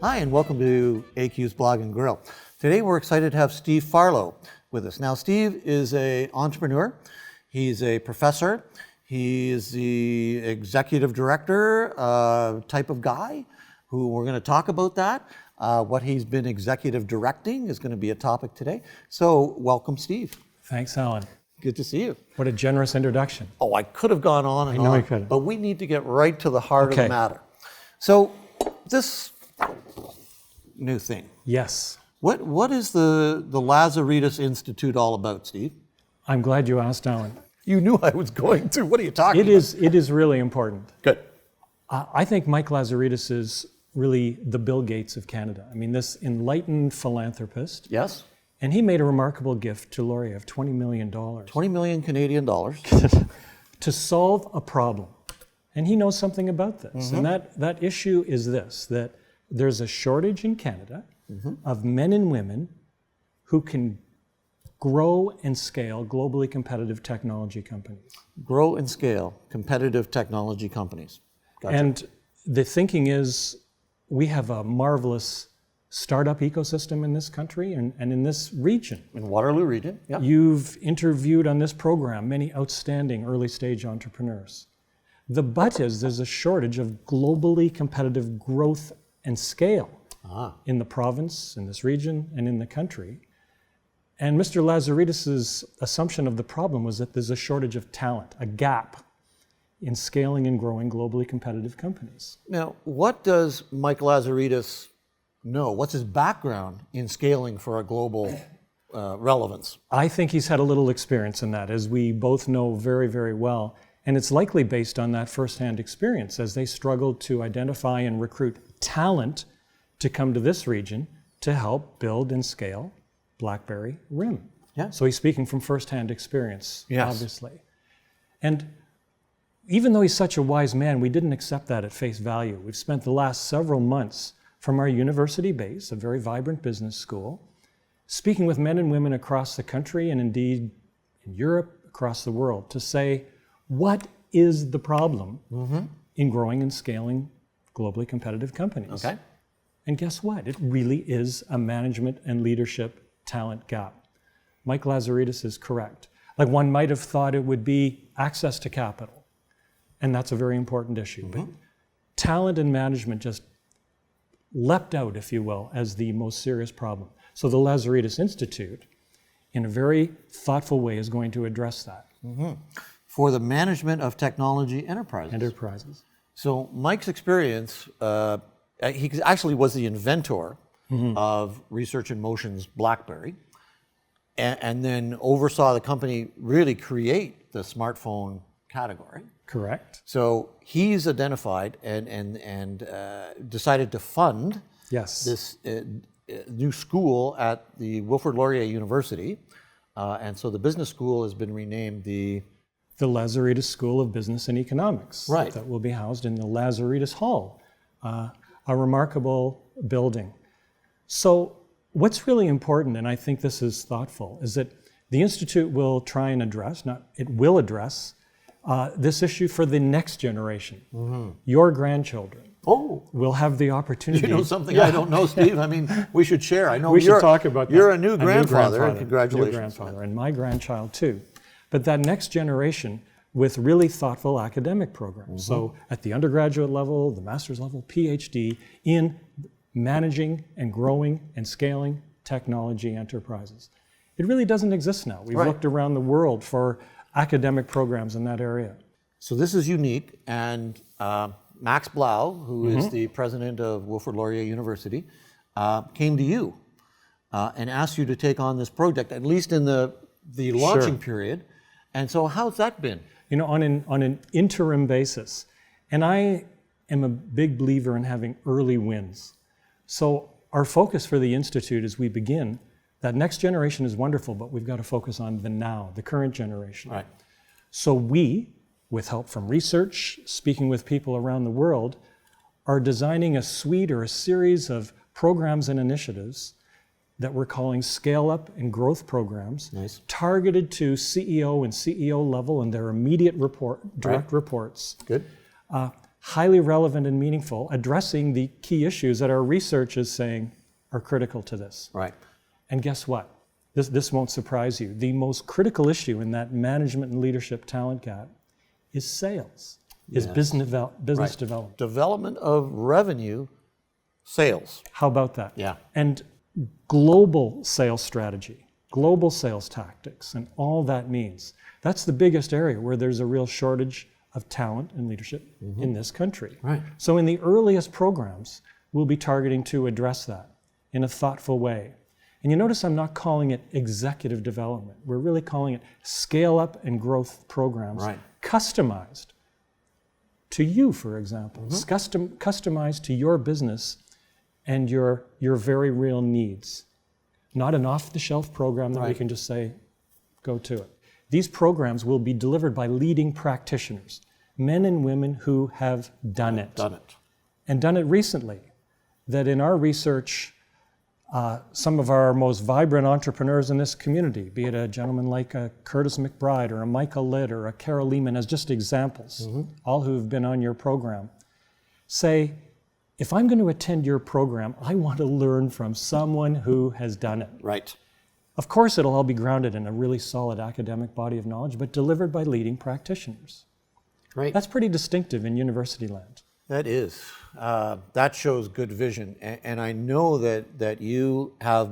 Hi, and welcome to AQ's Blog and Grill. Today we're excited to have Steve Farlow with us. Now, Steve is an entrepreneur. He's a professor. He is the executive director type of guy who we're going to talk about that. What he's been executive directing is going to be a topic today. So welcome, Steve. Thanks, Alan. Good to see you. What a generous introduction. Oh, I could have gone on and I know on, you could have. but we need to get right to the heart of the matter. So this new thing. Yes. What is the Lazaridis Institute all about, Steve? I'm glad you asked, Alan. You knew I was going to. What are you talking about? It is really important. Good. I think Mike Lazaridis is really the Bill Gates of Canada. I mean, this enlightened philanthropist. Yes. And he made a remarkable gift to Laurier of $20 million. 20 million Canadian dollars. To solve a problem. And he knows something about this. And that issue is this, that there's a shortage in Canada of men and women who can grow and scale globally competitive technology companies. Grow and scale competitive technology companies. Gotcha. And the thinking is we have a marvelous startup ecosystem in this country and in this region. In Waterloo Region, yeah. You've interviewed on this program many outstanding early stage entrepreneurs. The but is there's a shortage of globally competitive growth and scale in the province, in this region, and in the country. And Mr. Lazaridis' assumption of the problem was that there's a shortage of talent, a gap in scaling and growing globally competitive companies. Now, what does Mike Lazaridis know? What's his background in scaling for a global relevance? I think he's had a little experience in that, as we both know very, very well. And it's likely based on that firsthand experience as they struggled to identify and recruit talent to come to this region to help build and scale BlackBerry RIM. Yeah. So he's speaking from firsthand experience, yes, obviously. And even though he's such a wise man, we didn't accept that at face value. We've spent the last several months from our university base, a very vibrant business school, speaking with men and women across the country and indeed in Europe, across the world, to say, what is the problem in growing and scaling globally competitive companies? Okay. And guess what? It really is a management and leadership talent gap. Mike Lazaridis is correct. Like, one might have thought it would be access to capital, and that's a very important issue. But talent and management just leapt out, if you will, as the most serious problem. So the Lazaridis Institute, in a very thoughtful way, is going to address that. For the management of technology enterprises. So Mike's experience, he actually was the inventor of Research in Motion's BlackBerry, and then oversaw the company really create the smartphone category. Correct. So he's identified and decided to fund this new school at the Wilfrid Laurier University, and so the business school has been renamed the Lazaridis School of Business and Economics. Right. That will be housed in the Lazaridis Hall, a remarkable building. So what's really important, and I think this is thoughtful, is that the Institute will try and address, it will address this issue for the next generation. Your grandchildren will have the opportunity. You know something I don't know, Steve? I mean, we should share. I know we should talk about that. You're a new grandfather, and congratulations. New grandfather, and my grandchild too. But that next generation with really thoughtful academic programs. So at the undergraduate level, the master's level, PhD, in managing and growing and scaling technology enterprises. It really doesn't exist now. We've looked around the world for academic programs in that area. So this is unique, and Max Blau, who is the president of Wilfrid Laurier University, came to you and asked you to take on this project, at least in the launching period. And so how's that been? You know, on an interim basis. And I am a big believer in having early wins. So our focus for the Institute as we begin, that next generation is wonderful, but we've got to focus on the now, the current generation. Right. So we, with help from research, speaking with people around the world, are designing a suite or a series of programs and initiatives that we're calling scale-up and growth programs, targeted to CEO and CEO level and their immediate direct reports. Good. highly relevant and meaningful, addressing the key issues that our research is saying are critical to this. Right. And guess what? This won't surprise you. The most critical issue in that management and leadership talent gap is sales, is business development. Development of revenue, sales. How about that? Yeah. And global sales strategy, global sales tactics, and all that means. That's the biggest area where there's a real shortage of talent and leadership in this country. Right. So in the earliest programs, we'll be targeting to address that in a thoughtful way. And you notice I'm not calling it executive development. We're really calling it scale up and growth programs, Right. customized to you, for example, customized to your business and your very real needs. Not an off-the-shelf program that we can just say, go to it. These programs will be delivered by leading practitioners, men and women who have done it. And done it recently. That in our research, some of our most vibrant entrepreneurs in this community, be it a gentleman like a Curtis McBride or a Michael Litt or a Carol Lehman as just examples, all who have been on your program, say, if I'm going to attend your program, I want to learn from someone who has done it. Right. Of course, it'll all be grounded in a really solid academic body of knowledge, but delivered by leading practitioners. Right. That's pretty distinctive in university land. That is. That shows good vision. And I know that you have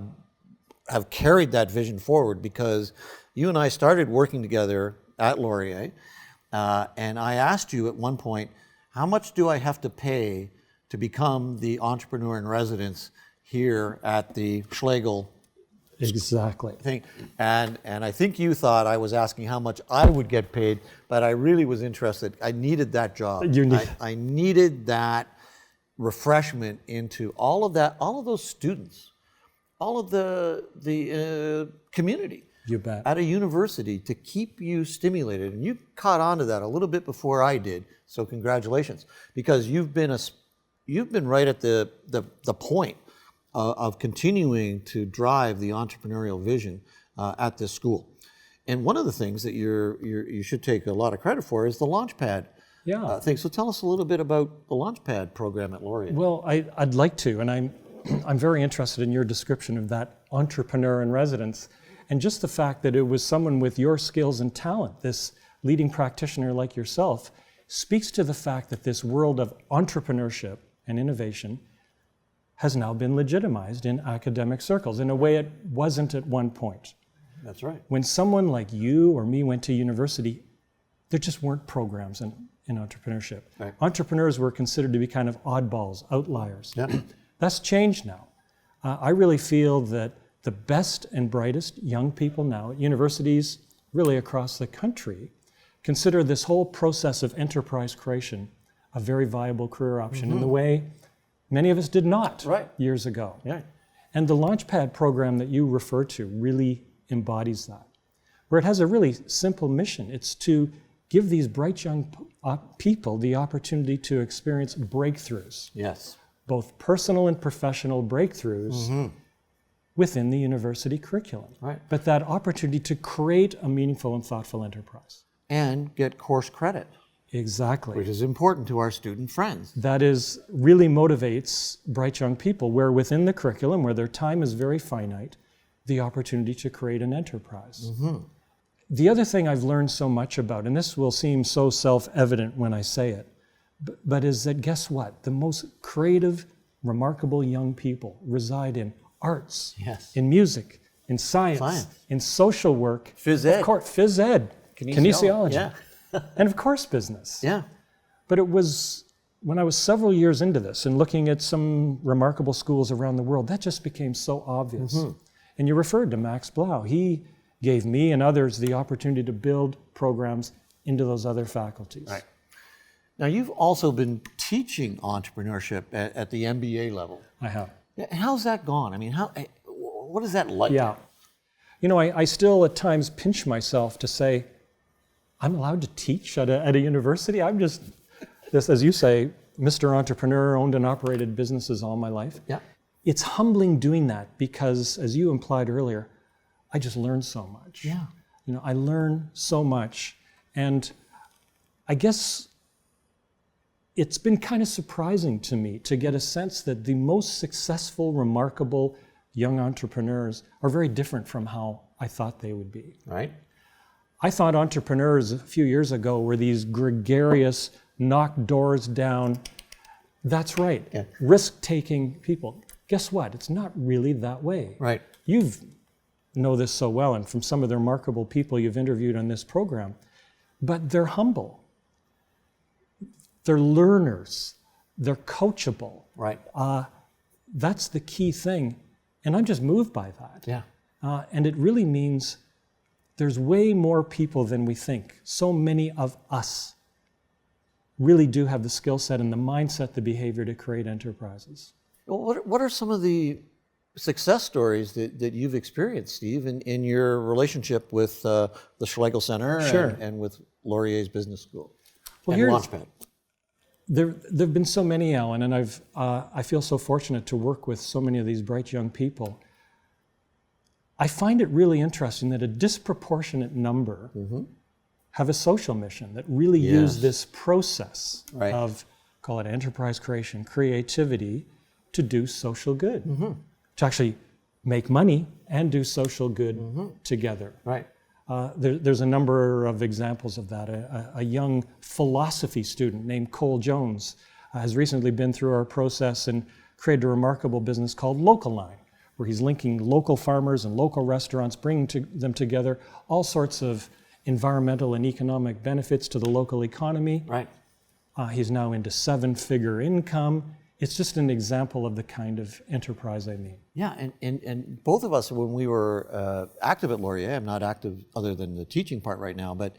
carried that vision forward, because you and I started working together at Laurier. And I asked you at one point, how much do I have to pay to become the entrepreneur in residence here at the Schlegel Exactly. thing? And I think you thought I was asking how much I would get paid, but I really was interested. I needed that job. I needed that refreshment into all of that, all of those students, all of the community. You bet. At a university to keep you stimulated. And you caught on to that a little bit before I did. So congratulations, because you've been right at the point of continuing to drive the entrepreneurial vision at this school. And one of the things that you should take a lot of credit for is the Launchpad thing. So tell us a little bit about the Launchpad program at Laurier. Well, I'd like to, and I'm very interested in your description of that entrepreneur in residence, and just the fact that it was someone with your skills and talent, this leading practitioner like yourself, speaks to the fact that this world of entrepreneurship and innovation has now been legitimized in academic circles in a way it wasn't at one point. That's right. When someone like you or me went to university, there just weren't programs in entrepreneurship. Right. Entrepreneurs were considered to be kind of oddballs, outliers. Yeah. That's changed now. I really feel that the best and brightest young people now at universities, really across the country, consider this whole process of enterprise creation a very viable career option in the way many of us did not years ago. Yeah. And the Launchpad program that you refer to really embodies that, where it has a really simple mission. It's to give these bright young people the opportunity to experience breakthroughs. Yes. Both personal and professional breakthroughs within the university curriculum. Right. But that opportunity to create a meaningful and thoughtful enterprise. And get course credit. Exactly. Which is important to our student friends. That is, really motivates bright young people, where within the curriculum, where their time is very finite, the opportunity to create an enterprise. The other thing I've learned so much about, and this will seem so self-evident when I say it, but is that, guess what? The most creative, remarkable young people reside in arts, in music, in science, in social work, phys ed, of course, phys ed, kinesiology, and of course business. Yeah. But it was when I was several years into this and looking at some remarkable schools around the world, that just became so obvious. And you referred to Max Blau. He gave me and others the opportunity to build programs into those other faculties. Right. Now, you've also been teaching entrepreneurship at the MBA level. I have. How's that gone? I mean, what is that like? Yeah. You know, I still at times pinch myself to say, I'm allowed to teach at a university? I'm just, this, as you say, Mr. Entrepreneur, owned and operated businesses all my life. Yeah. It's humbling doing that because, as you implied earlier, I just learned so much. Yeah. You know, I learn so much. And I guess it's been kind of surprising to me to get a sense that the most successful, remarkable young entrepreneurs are very different from how I thought they would be. Right. I thought entrepreneurs a few years ago were these gregarious, knock doors down. That's right, Yeah. risk-taking people. Guess what? It's not really that way. Right. You know this so well, and from some of the remarkable people you've interviewed on this program, but they're humble. They're learners. They're coachable. Right. That's the key thing, and I'm just moved by that. Yeah. And it really means there's way more people than we think. So many of us really do have the skill set and the mindset, the behavior to create enterprises. Well, what are some of the success stories that you've experienced, Steve, in your relationship with the Schlegel Center Sure. and with Laurier's Business School Well, and here's- Launchpad? There've been so many, Alan, and I feel so fortunate to work with so many of these bright young people. I find it really interesting that a disproportionate number have a social mission that really use Yes. this process Right. of, call it enterprise creation, creativity, to do social good, to actually make money and do social good together. Right. There's a number of examples of that. A young philosophy student named Cole Jones has recently been through our process and created a remarkable business called Local Line, where he's linking local farmers and local restaurants, bringing them together, all sorts of environmental and economic benefits to the local economy. Right. He's now into 7-figure income. It's just an example of the kind of enterprise I mean. Yeah, and both of us, when we were active at Laurier, I'm not active other than the teaching part right now, but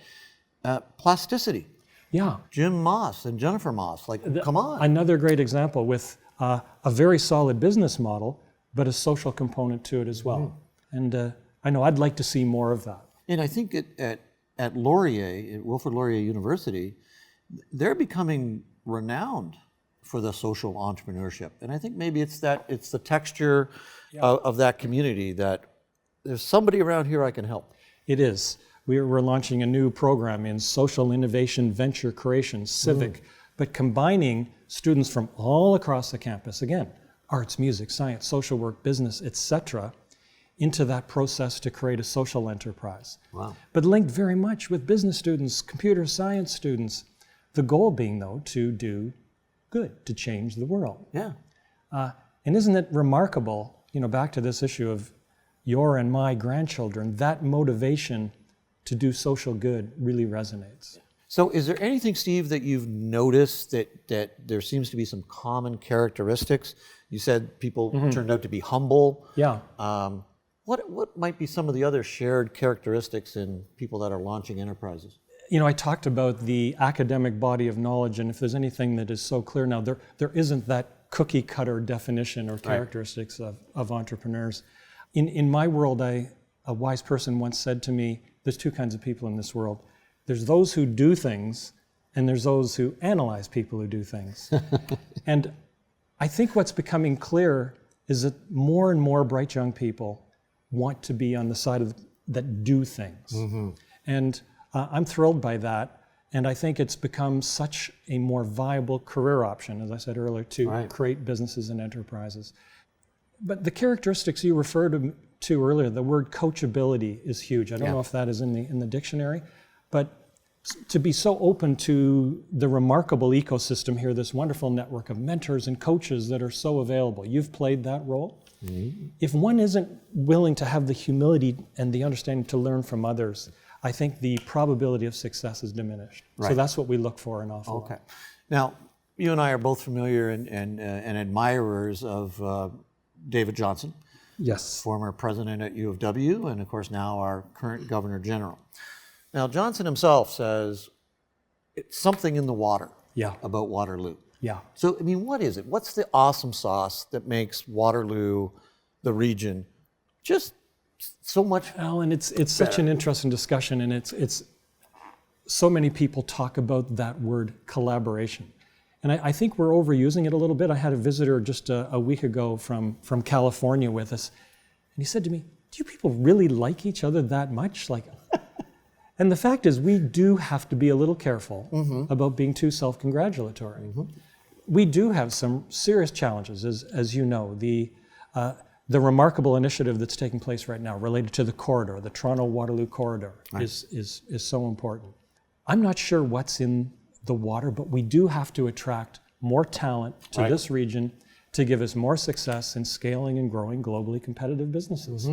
plasticity. Yeah. Jim Moss and Jennifer Moss, come on. Another great example with a very solid business model, but a social component to it as well. And I know I'd like to see more of that. And I think at Laurier, at Wilfrid Laurier University, they're becoming renowned for the social entrepreneurship. And I think maybe it's the texture of that community that there's somebody around here I can help. It is. We're launching a new program in social innovation, venture creation, civic, but combining students from all across the campus, again, arts, music, science, social work, business, etc., into that process to create a social enterprise. Wow. But linked very much with business students, computer science students, the goal being, though, to do good, to change the world. Yeah. And isn't it remarkable, back to this issue of your and my grandchildren, that motivation to do social good really resonates. So is there anything, Steve, that you've noticed that there seems to be some common characteristics? You said people turned out to be humble. Yeah. What might be some of the other shared characteristics in people that are launching enterprises? I talked about the academic body of knowledge, and if there's anything that is so clear now, there isn't that cookie cutter definition or characteristics of entrepreneurs. In my world, a wise person once said to me, there's two kinds of people in this world. There's those who do things, and there's those who analyze people who do things. And I think what's becoming clear is that more and more bright young people want to be on the side that do things. And I'm thrilled by that. And I think it's become such a more viable career option, as I said earlier, to create businesses and enterprises. But the characteristics you referred to earlier, the word coachability is huge. I don't know if that is in the dictionary, but to be so open to the remarkable ecosystem here, this wonderful network of mentors and coaches that are so available. You've played that role. If one isn't willing to have the humility and the understanding to learn from others, I think the probability of success is diminished. So that's what we look for an awful lot. Okay. Now, you and I are both familiar and admirers of David Johnson. Yes. Former president at U of W, and of course now our current Governor General. Now, Johnson himself says it's something in the water about Waterloo. Yeah. So, what is it? What's the awesome sauce that makes Waterloo, the region, just so much? Alan, it's such an interesting discussion, and it's so many people talk about that word collaboration. And I think we're overusing it a little bit. I had a visitor just a week ago from California with us, and he said to me, "Do you people really like each other that much?" And the fact is, we do have to be a little careful about being too self-congratulatory. We do have some serious challenges, as you know. The remarkable initiative that's taking place right now related to the corridor, the Toronto-Waterloo corridor, is so important. I'm not sure what's in the water, but we do have to attract more talent to this region to give us more success in scaling and growing globally competitive businesses.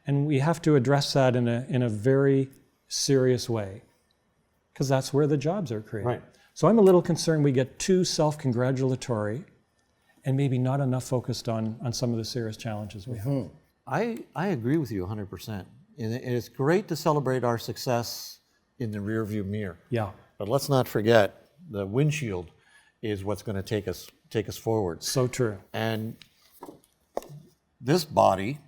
And we have to address that in a very serious way, because that's where the jobs are created. So I'm a little concerned we get too self-congratulatory and maybe not enough focused on some of the serious challenges we have. I agree with you 100%. And it's great to celebrate our success in the rearview mirror. Yeah. But let's not forget the windshield is what's going to take us forward. So true. And this body,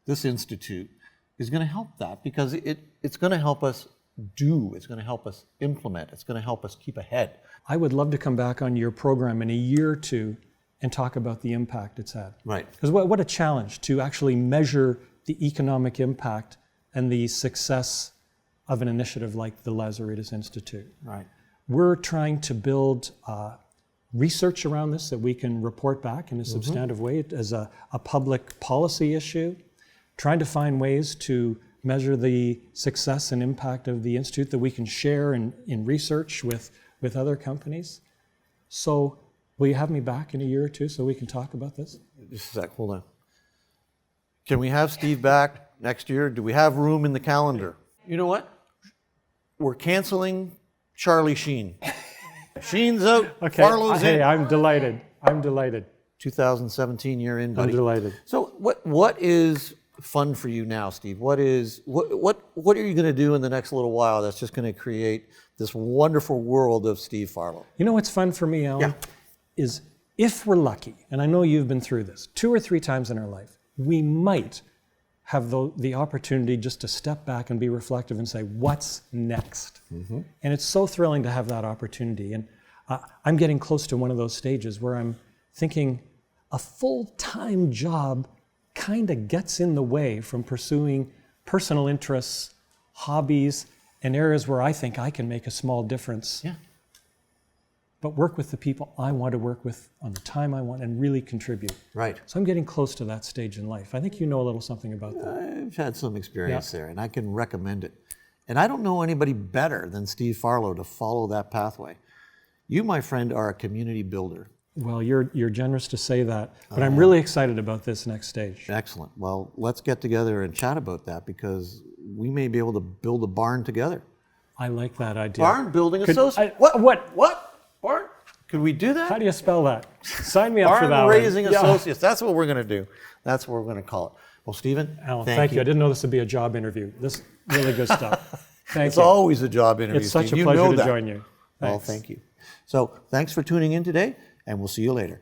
this institute, is going to help that, because it's going to help us it's going to help us implement, it's going to help us keep ahead. I would love to come back on your program in a year or two and talk about the impact it's had. Right. Because what a challenge to actually measure the economic impact and the success of an initiative like the Lazaridis Institute. Right. We're trying to build research around this that we can report back in a substantive way as a public policy issue, trying to find ways to measure the success and impact of the Institute that we can share in research with other companies. So will you have me back in a year or two so we can talk about this? Just a sec, hold on. Can we have Steve back next year? Do we have room in the calendar? You know what? We're canceling Charlie Sheen. Sheen's out, Okay, Farlow's in. I'm delighted. 2017 year in, buddy. I'm delighted. So what is fun for you now, Steve? What are you going to do in the next little while that's just going to create this wonderful world of Steve Farlow? You know what's fun for me, Alan? Yeah. Is if we're lucky, and I know you've been through this 2 or 3 times in our life, we might have the opportunity just to step back and be reflective and say, what's next? And it's so thrilling to have that opportunity. And I'm getting close to one of those stages where I'm thinking a full-time job kind of gets in the way from pursuing personal interests, hobbies, and areas where I think I can make a small difference. Yeah. But work with the people I want to work with on the time I want and really contribute. Right. So I'm getting close to that stage in life. I think you know a little something about that. I've had some experience there, and I can recommend it. And I don't know anybody better than Steve Farlow to follow that pathway. You, my friend, are a community builder. Well, you're generous to say that, but I'm really excited about this next stage. Excellent. Well, let's get together and chat about that, because we may be able to build a barn together. I like that idea. Barn building associate. What? Barn? Could we do that? How do you spell that? Sign me up for that Barn one. raising associates. That's what we're going to do. That's what we're going to call it. Well, Stephen, Alan, thank you. I didn't know this would be a job interview. This really good stuff. Thank It's you. always a job interview. It's such Steve. a You pleasure know to that. join you. Well, Thanks. thank you. So thanks for tuning in today, and we'll see you later.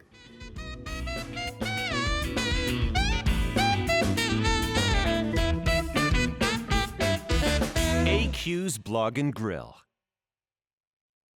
AQ's Blog and Grill.